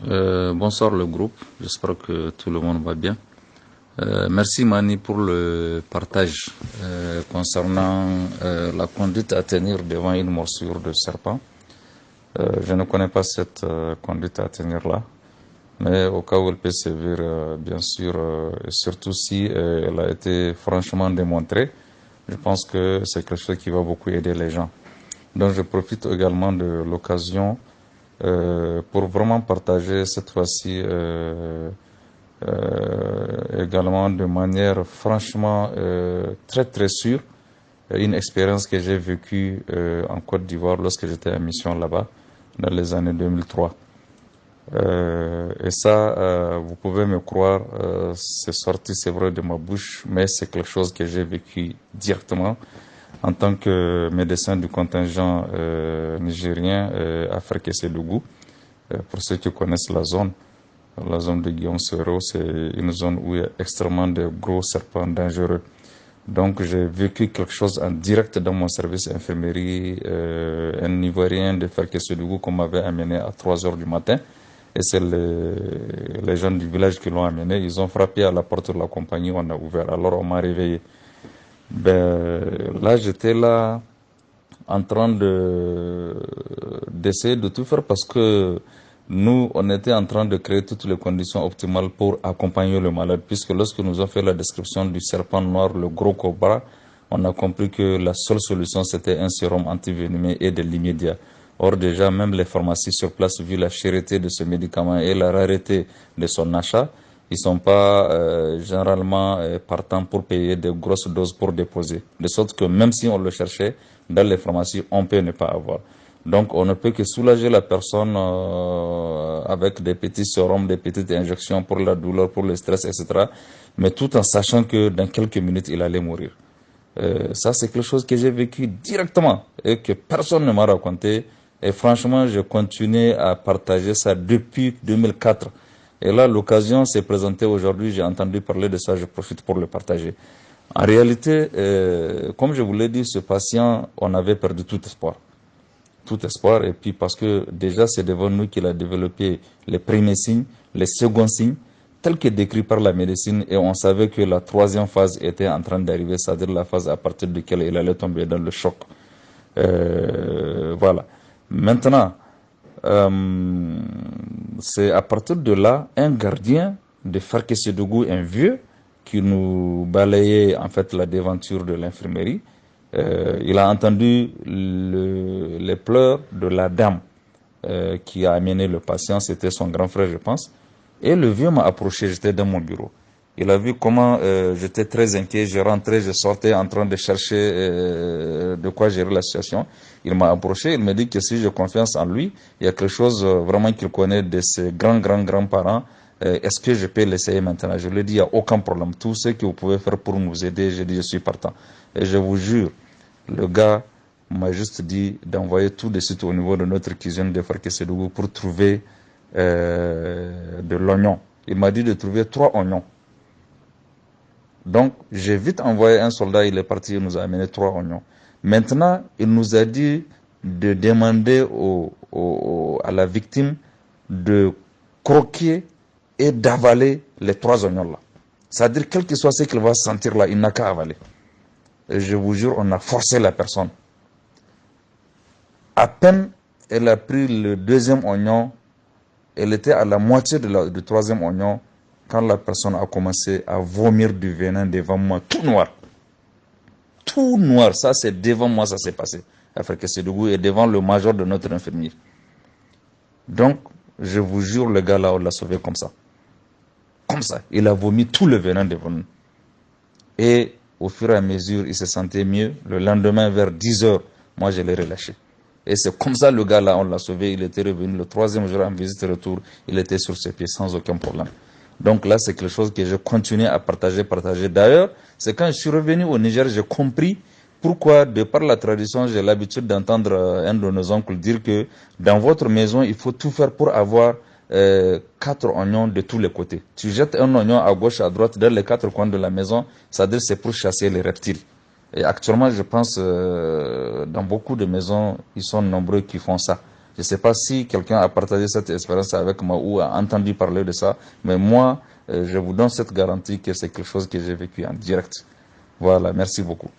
Bonsoir le groupe, j'espère que tout le monde va bien. Merci Mani pour le partage concernant la conduite à tenir devant une morsure de serpent. Je ne connais pas cette conduite à tenir là, mais au cas où elle peut servir, bien sûr, et surtout si elle a été franchement démontrée, je pense que c'est quelque chose qui va beaucoup aider les gens. Donc je profite également de l'occasion pour vraiment partager cette fois-ci également de manière franchement très très sûre une expérience que j'ai vécue en Côte d'Ivoire lorsque j'étais en mission là-bas dans les années 2003. Et ça, vous pouvez me croire, c'est sorti, c'est vrai, de ma bouche, mais c'est quelque chose que j'ai vécu directement en tant que médecin du contingent nigérien à Ferkessédougou. Pour ceux qui connaissent la zone de Guillaume Soro, c'est une zone où il y a extrêmement de gros serpents dangereux. Donc j'ai vécu quelque chose en direct dans mon service infirmerie, un Ivoirien de Ferkessédougou qu'on m'avait amené à 3 heures du matin. Et c'est les gens du village qui l'ont amené. Ils ont frappé à la porte de la compagnie, on a ouvert. Alors on m'a réveillé. Là, j'étais là en train d'essayer de tout faire parce que nous, on était en train de créer toutes les conditions optimales pour accompagner le malade, puisque lorsque nous avons fait la description du serpent noir, le gros cobra, on a compris que la seule solution, c'était un sérum antivenimé et de l'immédiat. Or, déjà, même les pharmacies sur place, vu la cherté de ce médicament et la rareté de son achat, ils sont pas généralement partants pour payer de grosses doses pour déposer. De sorte que même si on le cherchait, dans les pharmacies, on peut ne pas avoir. Donc, on ne peut que soulager la personne avec des petits sérums, des petites injections pour la douleur, pour le stress, etc. Mais tout en sachant que dans quelques minutes, il allait mourir. Ça, c'est quelque chose que j'ai vécu directement et que personne ne m'a raconté. Et franchement, je continue à partager ça depuis 2004. Et là, l'occasion s'est présentée aujourd'hui. J'ai entendu parler de ça, je profite pour le partager. En réalité, comme je vous l'ai dit, ce patient, on avait perdu tout espoir. Tout espoir. Et puis parce que déjà, c'est devant nous qu'il a développé les premiers signes, les seconds signes, tels que décrits par la médecine. Et on savait que la troisième phase était en train d'arriver, c'est-à-dire la phase à partir de laquelle il allait tomber dans le choc. Voilà. Maintenant, c'est à partir de là, un gardien de Ferkessédougou, un vieux, qui nous balayait en fait la devanture de l'infirmerie. Il a entendu les pleurs de la dame qui a amené le patient, c'était son grand frère, je pense. Et le vieux m'a approché, j'étais dans mon bureau. Il a vu comment j'étais très inquiet, je rentrais, je sortais en train de chercher de quoi gérer la situation. Il m'a approché, il m'a dit que si j'ai confiance en lui, il y a quelque chose vraiment qu'il connaît de ses grands-parents. Est-ce que je peux l'essayer maintenant? Je lui ai dit, il n'y a aucun problème. Tout ce que vous pouvez faire pour nous aider, j'ai dit, je suis partant. Et je vous jure, le gars m'a juste dit d'envoyer tout de suite au niveau de notre cuisine de Ferkessédougou pour trouver de l'oignon. Il m'a dit de trouver 3 oignons. Donc, j'ai vite envoyé un soldat, il est parti, il nous a amené 3 oignons. Maintenant, il nous a dit de demander à la victime de croquer et d'avaler les 3 oignons là. C'est-à-dire, quel que soit ce qu'il va sentir là, il n'a qu'à avaler. Et je vous jure, on a forcé la personne. À peine elle a pris le 2e oignon, elle était à la moitié du 3e oignon, quand la personne a commencé à vomir du venin devant moi, tout noir. Tout noir, ça c'est devant moi, ça s'est passé. À Ferkessédougou et devant le major de notre infirmier. Donc, je vous jure, le gars là, on l'a sauvé comme ça. Comme ça. Il a vomi tout le venin devant nous. Et au fur et à mesure, il se sentait mieux. Le lendemain, vers 10 heures, moi je l'ai relâché. Et c'est comme ça, le gars là, on l'a sauvé. Il était revenu le 3e jour en visite retour. Il était sur ses pieds sans aucun problème. Donc là, c'est quelque chose que je continue à partager. D'ailleurs, c'est quand je suis revenu au Niger, j'ai compris pourquoi, de par la tradition, j'ai l'habitude d'entendre un de nos oncles dire que dans votre maison, il faut tout faire pour avoir 4 oignons de tous les côtés. Tu jettes un oignon à gauche, à droite, dans les 4 coins de la maison, c'est-à-dire c'est pour chasser les reptiles. Et actuellement, je pense, dans beaucoup de maisons, ils sont nombreux qui font ça. Je ne sais pas si quelqu'un a partagé cette expérience avec moi ou a entendu parler de ça, mais moi, je vous donne cette garantie que c'est quelque chose que j'ai vécu en direct. Voilà, merci beaucoup.